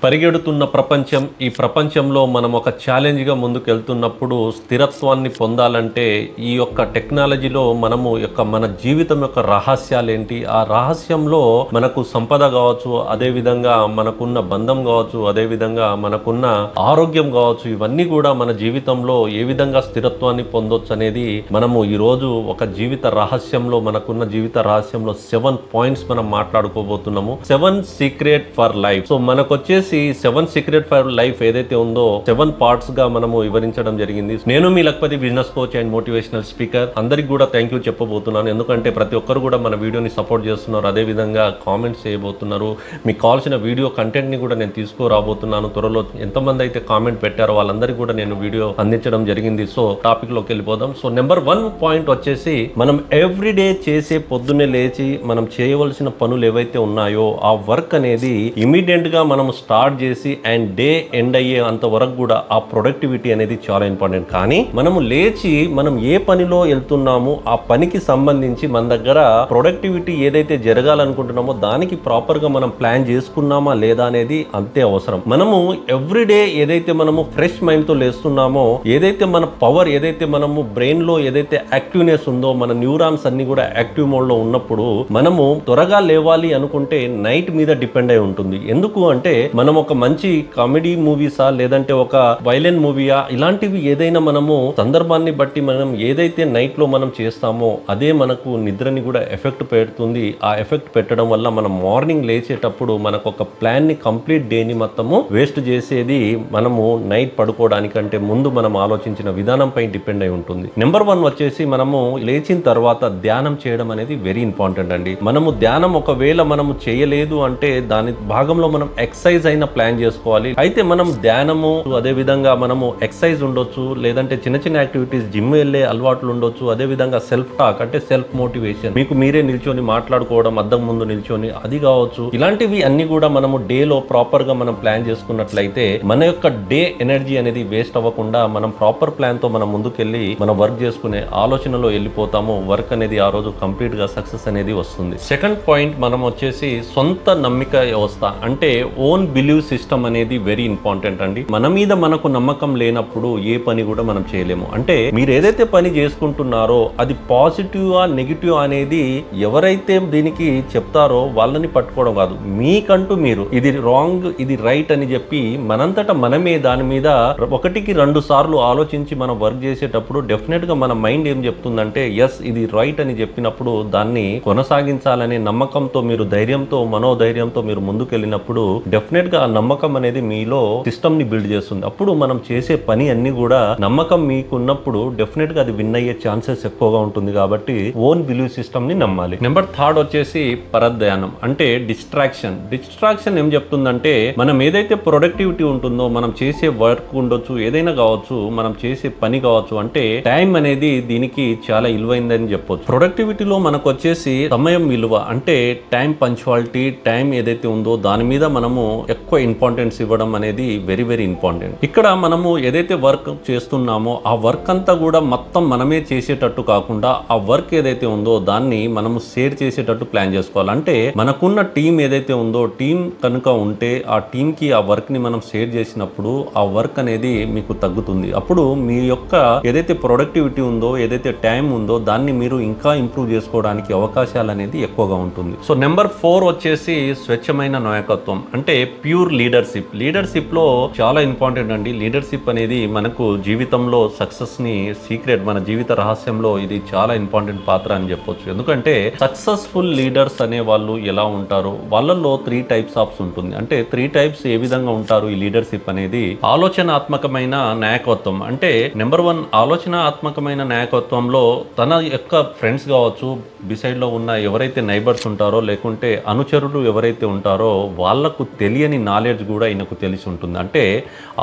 పరిగెడుతున్న ప్రపంచం, ఈ ప్రపంచంలో మనం ఒక ఛాలెంజ్గా ముందుకెళ్తున్నప్పుడు స్థిరత్వాన్ని పొందాలంటే ఈ యొక్క టెక్నాలజీలో మనము మన జీవితం యొక్క రహస్యాలు ఏంటి, ఆ రహస్యంలో మనకు సంపద కావచ్చు, అదేవిధంగా మనకున్న బంధం కావచ్చు, అదేవిధంగా మనకున్న ఆరోగ్యం కావచ్చు, ఇవన్నీ కూడా మన జీవితంలో ఏ విధంగా స్థిరత్వాన్ని పొందొచ్చు అనేది మనము ఈరోజు ఒక జీవిత రహస్యంలో మనకున్న జీవిత రహస్యంలో 7 పాయింట్స్ మనం మాట్లాడుకోబోతున్నాము. 7 సీక్రెట్ ఫర్ లైఫ్. సో మనకు వచ్చేసి 7 సీక్రెట్ ఫర్ లైఫ్ ఏదైతే ఉందో 7 పార్ట్స్ గా మనము వివరించడం జరిగింది. నేను మీ Lakhpati business coach and motivational speaker. అందరికి కూడా థ్యాంక్ యూ చెప్పబోతున్నాను, ఎందుకంటే ప్రతి ఒక్కరు కూడా మన వీడియోని సపోర్ట్ చేస్తున్నారు, అదే విధంగా కామెంట్స్ చేయబోతున్నారు. మీకు కావాల్సిన వీడియో కంటెంట్ ని కూడా నేను తీసుకురాబోతున్నాను. త్వరలో ఎంతమంది అయితే కామెంట్ పెట్టారో వాళ్ళందరికీ కూడా నేను వీడియో అందించడం జరిగింది. సో టాపిక్ లోకి వెళ్ళిపోదాం. సో నెంబర్ 1 పాయింట్ వచ్చేసి మనం ఎవ్రీడే చేసే పొద్దున్నే లేచి మనం చేయవలసిన పనులు ఏవైతే ఉన్నాయో ఆ వర్క్ అనేది ఇమీడియట్ గా మనం స్టార్ట్ చేసి అండ్ డే ఎండ్ అయ్యే అంత వరకు కూడా ఆ ప్రొడక్టివిటీ అనేది చాలా ఇంపార్టెంట్. కానీ మనము లేచి మనం ఏ పనిలో వెళ్తున్నామో ఆ పనికి సంబంధించి మన దగ్గర ప్రొడక్టివిటీ ఏదైతే జరగాలనుకుంటున్నామో దానికి ప్రాపర్ గా మనం ప్లాన్ చేసుకున్నామా లేదా అనేది అంతే అవసరం. మనము ఎవ్రీడే ఏదైతే మనము ఫ్రెష్ మైండ్ తో లేస్తున్నామో, ఏదైతే మన పవర్, ఏదైతే మనము బ్రెయిన్ లో ఏదైతే యాక్టివ్నెస్ ఉందో, మన న్యూరాన్స్ అన్ని కూడా యాక్టివ్ మోడ్ లో ఉన్నప్పుడు మనము త్వరగా లేవాలి అనుకుంటే నైట్ మీద డిపెండ్ అయి ఉంటుంది. ఎందుకు అంటే మనం ఒక మంచి కామెడీ మూవీసా లేదంటే ఒక వైలెంట్ మూవీయా, ఇలాంటివి ఏదైనా మనము సందర్భాన్ని బట్టి మనం ఏదైతే నైట్ లో మనం చేస్తామో అదే మనకు నిద్రని కూడా ఎఫెక్ట్ పెడుతుంది. ఆ ఎఫెక్ట్ పెట్టడం వల్ల మనం మార్నింగ్ లేచేటప్పుడు మనకు ఒక ప్లాన్ ని కంప్లీట్ డేని మొత్తము వేస్ట్ చేసేది మనము నైట్ పడుకోవడానికంటే ముందు మనం ఆలోచించిన విధానంపై డిపెండ్ అయి ఉంటుంది. నెంబర్ 1 వచ్చేసి మనము లేచిన తర్వాత ధ్యానం చేయడం అనేది వెరీ ఇంపార్టెంట్ అండి. మనము ధ్యానం ఒకవేళ మనము చేయలేదు అంటే దాని భాగంలో మనం ఎక్సర్సైజ్ అయినా ప్లాన్ చేసుకోవాలి. అయితే మనం ధ్యానము, అదే విధంగా మనము ఎక్సర్సైజ్ ఉండొచ్చు, లేదంటే చిన్న చిన్న యాక్టివిటీస్, జిమ్ వెళ్ళే అలవాట్లు ఉండొచ్చు, అదే విధంగా సెల్ఫ్ టాక్ అంటే సెల్ఫ్ మోటివేషన్, మీకు మీరే నిల్చొని మాట్లాడుకోవడం, అద్దం ముందు నిల్చొని అది కావచ్చు. ఇలాంటివి అన్ని కూడా మనము డేలో ప్రాపర్ గా మనం ప్లాన్ చేసుకున్నట్లయితే మన యొక్క డే ఎనర్జీ అనేది వేస్ట్ అవ్వకుండా మనం ప్రాపర్ ప్లాన్ తో మనం ముందుకెళ్ళి మనం వర్క్ చేసుకునే ఆలోచనలో వెళ్ళిపోతాము. వర్క్ అనేది ఆ రోజు కంప్లీట్ గా సక్సెస్ అనేది వస్తుంది. సెకండ్ పాయింట్ మనం వచ్చేసి సొంత నమ్మిక వ్యవస్థ అంటే ఓన్ బిలీవ్ సిస్టమ్ అనేది వెరీ ఇంపార్టెంట్ అండి. మన మీద మనకు నమ్మకం లేనప్పుడు ఏ పని కూడా మనం చేయలేము. అంటే మీరు ఏదైతే పని చేసుకుంటున్నారో అది పాజిటివ్ నెగిటివ్ అనేది ఎవరైతే దీనికి చెప్తారో వాళ్ళని పట్టుకోవడం కాదు, మీకంటూ మీరు ఇది రాంగ్ ఇది రైట్ అని చెప్పి మనంతటా మనమే దాని మీద 1కి 2 సార్లు ఆలోచించి మనం వర్క్ చేసేటప్పుడు డెఫినెట్ గా మన మైండ్ ఏం చెప్తుందంటే ఎస్ ఇది రైట్ అని చెప్పినప్పుడు దాన్ని కొనసాగించాలనే నమ్మకంతో మీరు ధైర్యంతో మనోధైర్యంతో మీరు ముందుకెళ్ళినప్పుడు డెఫినెట్ గా ఆ నమ్మకం అనేది మీలో సిస్టమ్ ని బిల్డ్ చేస్తుంది. అప్పుడు మనం చేసే పని అన్ని కూడా నమ్మకం మీకు ఉన్నప్పుడు డెఫినెట్ గా అది విన్ అయ్యే ఛాన్సెస్ ఎక్కువగా ఉంటుంది. కాబట్టి ఓన్ బిలీవ్ సిస్టమ్ ని నమ్మాలి. నెంబర్ 3 వచ్చేసి పరధ్యానం అంటే డిస్ట్రాక్షన్. డిస్ట్రాక్షన్ ఏం చెప్తుందంటే మనం ఏదైతే ప్రొడక్టివిటీ ఉంటుందో, మనం చేసే వర్క్ ఉండొచ్చు, ఏదైనా కావచ్చు, మనం చేసే పని కావచ్చు, అంటే టైం అనేది దీనికి చాలా విలువైందని చెప్పొచ్చు. ప్రొడక్టివిటీలో మనకు వచ్చేసి సమయం విలువ అంటే టైం పంక్చువాలిటీ, టైం ఏదైతే ఉందో దాని మీద మనము ఎక్కువ ఇంపార్టెన్స్ ఇవ్వడం అనేది వెరీ వెరీ ఇంపార్టెంట్. ఇక్కడ మనము ఏదైతే వర్క్ చేస్తున్నామో ఆ వర్క్ అంతా కూడా మొత్తం మనమే చేసేటట్టు కాకుండా ఆ వర్క్ ఏదైతే ఉందో దాన్ని మనము షేర్ చేసేటట్టు ప్లాన్ చేసుకోవాలి. అంటే మనకున్న టీం ఏదైతే ఉందో టీం కనుక ఉంటే ఆ టీం కి ఆ వర్క్ ని మనం షేర్ చేసినప్పుడు ఆ వర్క్ అనేది మీకు తగ్గుతుంది. అప్పుడు మీ యొక్క ఏదైతే ప్రొడక్టివిటీ ఉందో, ఏదైతే టైం ఉందో దాన్ని మీరు ఇంకా ఇంప్రూవ్ చేసుకోవడానికి అవకాశాలు అనేది ఎక్కువగా ఉంటుంది. సో నెంబర్ 4 వచ్చేసి స్వచ్ఛమైన నాయకత్వం అంటే ప్యూర్ లీడర్షిప్. లీడర్షిప్ లో చాలా ఇంపార్టెంట్ అండి. లీడర్షిప్ అనేది మనకు జీవితంలో సక్సెస్ ని సీక్రెట్, మన జీవిత రహస్యంలో ఇది చాలా ఇంపార్టెంట్ పాత్ర అని చెప్పొచ్చు. ఎందుకంటే సక్సెస్ఫుల్ లీడర్స్ అనే వాళ్ళు ఎలా ఉంటారో వాళ్ళలో 3 టైప్స్ ఆఫ్స్ ఉంటుంది. అంటే 3 టైప్స్ ఏ విధంగా ఉంటారు ఈ లీడర్షిప్ అనేది? ఆలోచనాత్మకమైన నాయకత్వం అంటే నెంబర్ 1 ఆలోచనాత్మకమైన నాయకత్వంలో తన యొక్క ఫ్రెండ్స్ కావచ్చు, బిసైడ్ లో ఉన్న ఎవరైతే నైబర్స్ ఉంటారో లేకుంటే అనుచరులు ఎవరైతే ఉంటారో వాళ్ళకు తెలియని నాలెడ్జ్ కూడా ఈయనకు తెలిసి ఉంటుంది. అంటే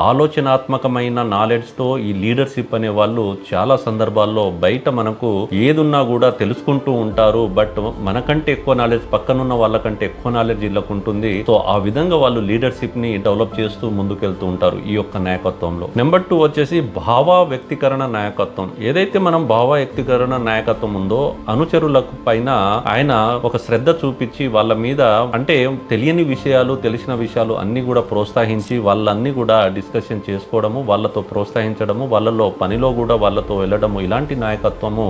ఆలోచనాత్మకమైన నాలెడ్జ్తో ఈ లీడర్షిప్ అనే వాళ్ళు చాలా సందర్భాల్లో బయట మనకు ఏదున్నా కూడా తెలుసుకుంటూ ఉంటారు. బట్ మనకంటే ఎక్కువ నాలెడ్జ్ పక్కనున్న వాళ్ళకంటే ఎక్కువ నాలెడ్జ్ వీళ్ళకు ఉంటుంది. సో ఆ విధంగా వాళ్ళు లీడర్షిప్ ని డెవలప్ చేస్తూ ముందుకెళ్తూ ఉంటారు ఈ యొక్క నాయకత్వంలో. నెంబర్ 2 వచ్చేసి భావ వ్యక్తీకరణ నాయకత్వం. ఏదైతే మనం భావ వ్యక్తీకరణ నాయకత్వం ఉందో అనుచరులకు పైన ఆయన ఒక శ్రద్ధ చూపించి వాళ్ళ మీద అంటే తెలియని విషయాలు తెలిసిన విషయాలు విషయాలు అన్ని కూడా ప్రోత్సహించి వాళ్ళన్నీ కూడా డిస్కషన్ చేసుకోవడము, వాళ్ళతో ప్రోత్సహించడము, వాళ్ళలో పనిలో కూడా వాళ్ళతో వెళ్ళడము, ఇలాంటి నాయకత్వము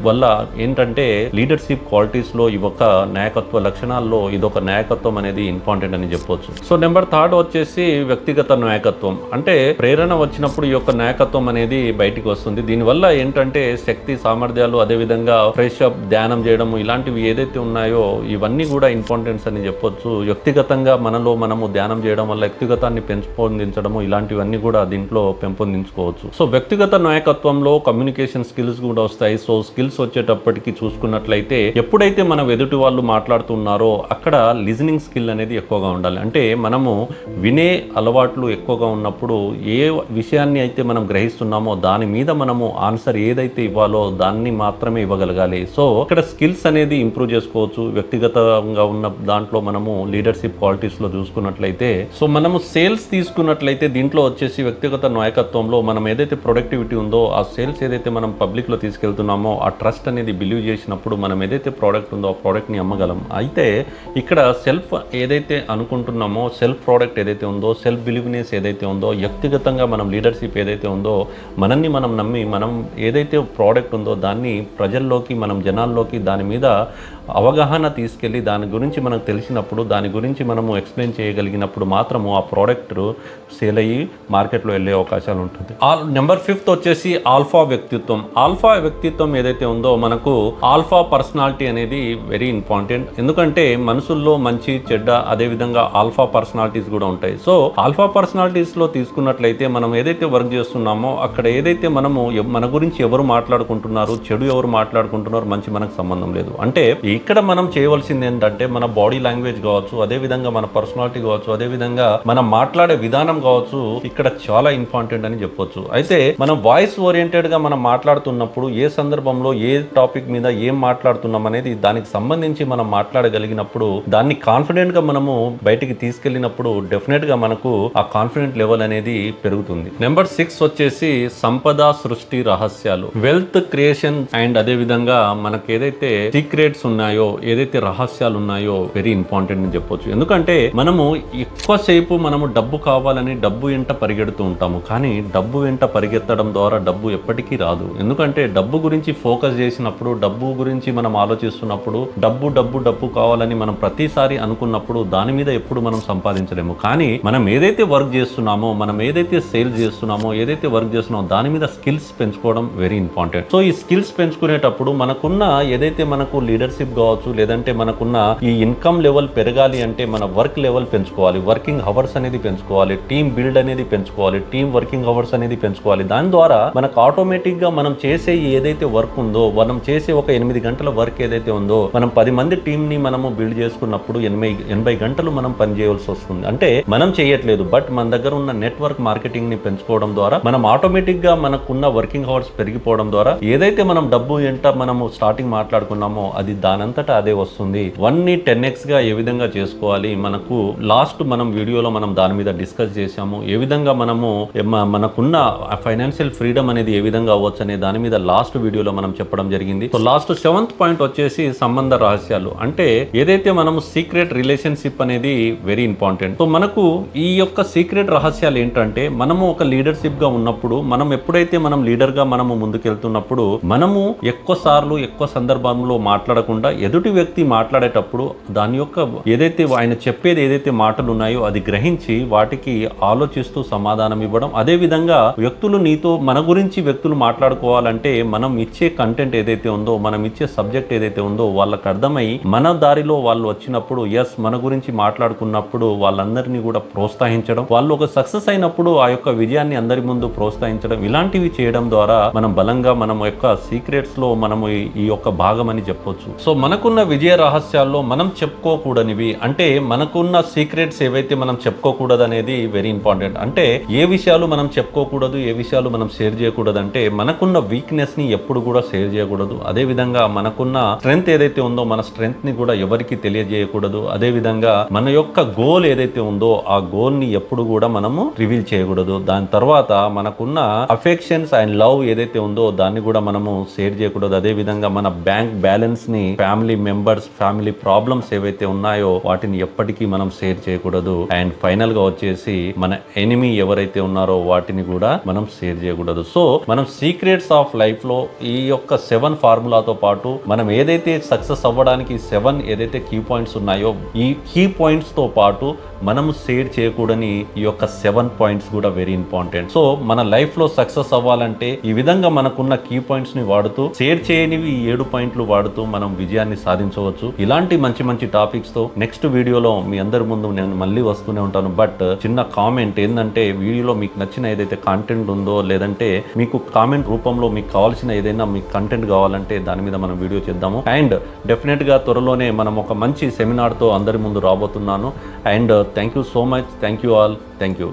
వల్ల ఏంటంటే లీడర్షిప్ క్వాలిటీస్ లో ఈ ఒక నాయకత్వ లక్షణాల్లో ఇదొక నాయకత్వం అనేది ఇంపార్టెంట్ అని చెప్పొచ్చు. సో నెంబర్ 3 వచ్చేసి వ్యక్తిగత నాయకత్వం. అంటే ప్రేరణ వచ్చినప్పుడు ఈ యొక్క నాయకత్వం అనేది బయటికి వస్తుంది. దీనివల్ల ఏంటంటే శక్తి, సామర్థ్యాలు, అదేవిధంగా ఫ్రెష్ అప్, ధ్యానం చేయడము, ఇలాంటివి ఏదైతే ఉన్నాయో ఇవన్నీ కూడా ఇంపార్టెన్స్ అని చెప్పొచ్చు. వ్యక్తిగతంగా మనలో మనము ధ్యానం చేయడం వల్ల వ్యక్తిగతాన్ని పెంపొందించడము, ఇలాంటివన్నీ కూడా దీంట్లో పెంపొందించుకోవచ్చు. సో వ్యక్తిగత నాయకత్వంలో కమ్యూనికేషన్ స్కిల్స్ కూడా వస్తాయి. సో స్కిల్స్ వచ్చేటప్పటికి చూసుకున్నట్లయితే ఎప్పుడైతే మనం ఎదుటి వాళ్ళు మాట్లాడుతున్నారో అక్కడ లిజనింగ్ స్కిల్ అనేది ఎక్కువగా ఉండాలి. అంటే మనము వినే అలవాట్లు ఎక్కువగా ఉన్నప్పుడు ఏ విషయాన్ని అయితే మనం గ్రహిస్తున్నామో దాని మీద మనము ఆన్సర్ ఏదైతే ఇవ్వాలో దాన్ని మాత్రమే ఇవ్వగలగాలి. సో ఇక్కడ స్కిల్స్ అనేది ఇంప్రూవ్ చేసుకోవచ్చు. వ్యక్తిగతంగా ఉన్న దాంట్లో మనము లీడర్షిప్ క్వాలిటీస్ లో చూసుకున్నట్లయితే, సో మనము సేల్స్ తీసుకున్నట్లయితే దీంట్లో వచ్చేసి వ్యక్తిగత నాయకత్వంలో మనం ఏదైతే ప్రొడక్టివిటీ ఉందో ఆ సేల్స్ ఏదైతే మనం పబ్లిక్ లో తీసుకెళ్తున్నామో ఆ ట్రస్ట్ అనేది బిలీవ్ చేసినప్పుడు మనం ఏదైతే ప్రోడక్ట్ ఉందో ఆ ప్రోడక్ట్ ని అమ్మగలం. అయితే ఇక్కడ సెల్ఫ్ ఏదైతే అనుకుంటున్నామో, సెల్ఫ్ ప్రోడక్ట్ ఏదైతే ఉందో, సెల్ఫ్ బిలీవ్నెస్ ఏదైతే ఉందో, వ్యక్తిగతంగా మనం లీడర్షిప్ ఏదైతే ఉందో, మనల్ని మనం నమ్మి మనం ఏదైతే ప్రోడక్ట్ ఉందో దాన్ని ప్రజల్లోకి, మనం జనాల్లోకి దాని మీద అవగాహన తీసుకెళ్ళి దాని గురించి మనకు తెలిసినప్పుడు, దాని గురించి మనము ఎక్స్ప్లెయిన్ చేయగలిగినప్పుడు మాత్రము ఆ ప్రోడక్ట్ సేల్ అయ్యి మార్కెట్లో వెళ్ళే అవకాశాలు ఉంటుంది. నెంబర్ 5 వచ్చేసి ఆల్ఫా వ్యక్తిత్వం. ఆల్ఫా వ్యక్తిత్వం ఏదైతే ఉందో మనకు ఆల్ఫా పర్సనాలిటీ అనేది వెరీ ఇంపార్టెంట్. ఎందుకంటే మనుషుల్లో మంచి, చెడ్డ, అదేవిధంగా ఆల్ఫా పర్సనాలిటీస్ కూడా ఉంటాయి. సో ఆల్ఫా పర్సనాలిటీస్ లో తీసుకున్నట్లయితే మనం ఏదైతే వర్క్ చేస్తున్నామో అక్కడ ఏదైతే మనము మన గురించి ఎవరు మాట్లాడుకుంటున్నారు, చెడు ఎవరు మాట్లాడుకుంటున్నారు, మంచి మనకు సంబంధం లేదు. అంటే ఇక్కడ మనం చేయవలసింది ఏంటంటే మన బాడీ లాంగ్వేజ్ కావచ్చు, అదేవిధంగా మన పర్సనాలిటీ కావచ్చు, అదేవిధంగా మనం మాట్లాడే విధానం కావచ్చు, ఇక్కడ చాలా ఇంపార్టెంట్ అని చెప్పొచ్చు. అయితే మనం వాయిస్ ఓరియంటెడ్ గా మనం మాట్లాడుతున్నప్పుడు ఏ సందర్భంలో ఏ టాపిక్ మీద ఏం మాట్లాడుతున్నాం అనేది దానికి సంబంధించి మనం మాట్లాడగలిగినప్పుడు దాన్ని కాన్ఫిడెంట్ గా మనము బయటికి తీసుకెళ్లినప్పుడు డెఫినెట్ గా మనకు ఆ కాన్ఫిడెంట్ లెవెల్ అనేది పెరుగుతుంది. నెంబర్ 6 వచ్చేసి సంపద సృష్టి రహస్యాలు. వెల్త్ క్రియేషన్ అండ్ అదే విధంగా మనకు ఏదైతే సీక్రెట్స్ ఉన్నాయో, ఏదైతే రహస్యాలు ఉన్నాయో వెరీ ఇంపార్టెంట్ అని చెప్పొచ్చు. ఎందుకంటే మనము ఎక్కువసేపు మనము డబ్బు కావాలని డబ్బు వెంట పరిగెడుతూ ఉంటాము. కానీ డబ్బు వెంట పరిగెత్తడం ద్వారా డబ్బు ఎప్పటికీ రాదు. ఎందుకంటే డబ్బు గురించి ఫోకస్ చేసినప్పుడు, డబ్బు గురించి మనం ఆలోచిస్తున్నప్పుడు, డబ్బు డబ్బు డబ్బు కావాలని మనం ప్రతిసారి అనుకున్నప్పుడు దాని మీద ఎప్పుడు మనం సంపాదించలేము. కానీ మనం ఏదైతే వర్క్ చేస్తున్నామో, మనం ఏదైతే సేల్ చేస్తున్నామో, ఏదైతే వర్క్ చేస్తున్నామో దాని మీద స్కిల్స్ పెంచుకోవడం వెరీ ఇంపార్టెంట్. సో ఈ స్కిల్స్ పెంచుకునేటప్పుడు మనకున్న ఏదైతే మనకు లీడర్షిప్ కావచ్చు, లేదంటే మనకున్న ఈ ఇన్కమ్ లెవెల్ పెరగాలి అంటే మన వర్క్ లెవెల్ పెంచుకోవాలి, వర్కింగ్ అవర్స్ అనేది పెంచుకోవాలి, టీమ్ బిల్డ్ అనేది పెంచుకోవాలి, టీమ్ వర్కింగ్ అవర్స్ అనేది పెంచుకోవాలి. దాని ద్వారా మనకు ఆటోమేటిక్ గా మనం చేసే ఏదైతే వర్క్ ఉందో, మనం చేసే ఒక 8 గంటల వర్క్ ఏదైతే ఉందో, మనం 10 మంది టీమ్ ని మనము బిల్డ్ చేసుకున్నప్పుడు 80 గంటలు మనం పని చేయవలసి వస్తుంది. అంటే మనం చేయట్లేదు, బట్ మన దగ్గర ఉన్న నెట్వర్క్ మార్కెటింగ్ ని పెంచుకోవడం ద్వారా మనం ఆటోమేటిక్ గా మనకున్న వర్కింగ్ అవర్స్ పెరిగిపోవడం ద్వారా ఏదైతే మనం డబ్బు ఎంత మనము స్టార్టింగ్ మాట్లాడుకున్నామో అది దానంతటా అదే వస్తుంది. 1ని 10x గా ఏ విధంగా చేసుకోవాలి, మనకు లాస్ట్ మనం వీడియోలో మనం దాని మీద డిస్కస్ చేసాము. ఏ విధంగా మనము మనకున్న ఫైనాన్షియల్ ఫ్రీడమ్ అనేది ఏ విధంగా అవ్వచ్చు అనే దాని మీద లాస్ట్ వీడియోలో మనం చెప్పడం జరిగింది. సో లాస్ట్ 7th పాయింట్ వచ్చేసి సంబంధ రహస్యాలు. అంటే ఏదైతే మనము సీక్రెట్ రిలేషన్షిప్ అనేది వెరీ ఇంపార్టెంట్. సో మనకు ఈ యొక్క సీక్రెట్ రహస్యాలు ఏంటంటే మనము ఒక లీడర్షిప్ గా ఉన్నప్పుడు, మనం ఎప్పుడైతే మనం లీడర్ గా మనము ముందుకెళ్తున్నప్పుడు మనము ఎక్కువ సార్లు ఎక్కువ సందర్భంలో మాట్లాడకుండా ఎదుటి వ్యక్తి మాట్లాడేటప్పుడు దాని యొక్క ఏదైతే ఆయన చెప్పేది ఏదైతే మాటలు ఉన్నాయో అది గ్రహించి వాటికి ఆలోచిస్తూ సమాధానం ఇవ్వడం. అదే విధంగా వ్యక్తులు నీతో మన గురించి వ్యక్తులు మాట్లాడుకోవాలంటే మనం ఇచ్చే కంటెంట్ ఏదైతే ఉందో, మనం ఇచ్చే సబ్జెక్ట్ ఏదైతే ఉందో వాళ్ళకి అర్థమై మన దారిలో వాళ్ళు వచ్చినప్పుడు ఎస్ మన గురించి మాట్లాడుకున్నప్పుడు వాళ్ళందరినీ కూడా ప్రోత్సహించడం, వాళ్ళు ఒక సక్సెస్ అయినప్పుడు ఆ యొక్క విజయాన్ని అందరి ముందు ప్రోత్సహించడం, ఇలాంటివి చేయడం ద్వారా మనం బలంగా మనం యొక్క సీక్రెట్స్ లో మనము ఈ యొక్క భాగం అని చెప్పొచ్చు. సో మనకున్న విజయ రహస్యాల్లో మనం చెప్పుకోకూడనివి, అంటే మనకున్న సీక్రెట్స్ ఏవైతే మనం చెప్పుకోకూడదు అనేది వెరీ ఇంపార్టెంట్. అంటే ఏ విషయాలు మనం చెప్పుకోకూడదు, ఏ విషయాలు మనం షేర్ చేయకూడదు అంటే మనకున్న వీక్నెస్ ని ఎప్పుడు కూడా షేర్ చేయకూడదు. అదే విధంగా మనకున్న స్ట్రెంగ్త్ ఏదైతే ఉందో మన స్ట్రెంగ్త్ ని కూడా ఎవరికి తెలియజేయకూడదు. అదే విధంగా మన యొక్క గోల్ ఏదైతే ఉందో ఆ గోల్ ని ఎప్పుడు కూడా మనము రివీల్ చేయకూడదు. దాని తర్వాత మనకున్న అఫెక్షన్స్ అండ్ లవ్ ఏదైతే ఉందో దాన్ని కూడా మనము షేర్ చేయకూడదు. అదే విధంగా మన బ్యాంక్ బ్యాలెన్స్ ని ఫ్యామిలీ మెంబర్స్, ఫ్యామిలీ ప్రాబ్లమ్స్ ఏవైతే ఉన్నాయో వాటిని ఎప్పటికీ మనం షేర్ చేయకూడదు. అండ్ ఫైనల్ గా వచ్చేసి మన ఎనిమీ ఎవరైతే ఉన్నారో వాటిని కూడా మనం షేర్ చేయకూడదు. సో మనం సీక్రెట్స్ ఆఫ్ లైఫ్ లో ఈ యొక్క 7 ఫార్ములాతో పాటు మనం ఏదైతే సక్సెస్ అవ్వడానికి 7 ఏదైతే కీ పాయింట్స్ ఉన్నాయో ఈ కీ పాయింట్స్ తో పాటు మనము షేర్ చేయకూడని ఈ యొక్క 7 పాయింట్స్ కూడా వెరీ ఇంపార్టెంట్. సో మన లైఫ్ లో సక్సెస్ అవ్వాలంటే ఈ విధంగా మనకున్న కీ పాయింట్స్ ని వాడుతూ, షేర్ చేయనివి 7 పాయింట్లు వాడుతూ మనం విజయాన్ని సాధించవచ్చు. ఇలాంటి మంచి మంచి టాపిక్స్ తో నెక్స్ట్ వీడియోలో మీ అందరి ముందు నేను మళ్ళీ వస్తూనే ఉంటాను. బట్ చిన్న కామెంట్ ఏంటంటే, వీడియోలో మీకు నచ్చిన ఏదైతే కంటెంట్ ఉందో, లేదంటే మీకు కామెంట్ రూపంలో మీకు కావాల్సిన ఏదైనా మీకు కంటెంట్ కావాలంటే దాని మీద మనం వీడియో చేద్దాము. అండ్ డెఫినెట్ గా త్వరలోనే మనం ఒక మంచి సెమినార్ తో అందరి ముందు రాబోతున్నాను. And thank you so much. Thank you all. Thank you.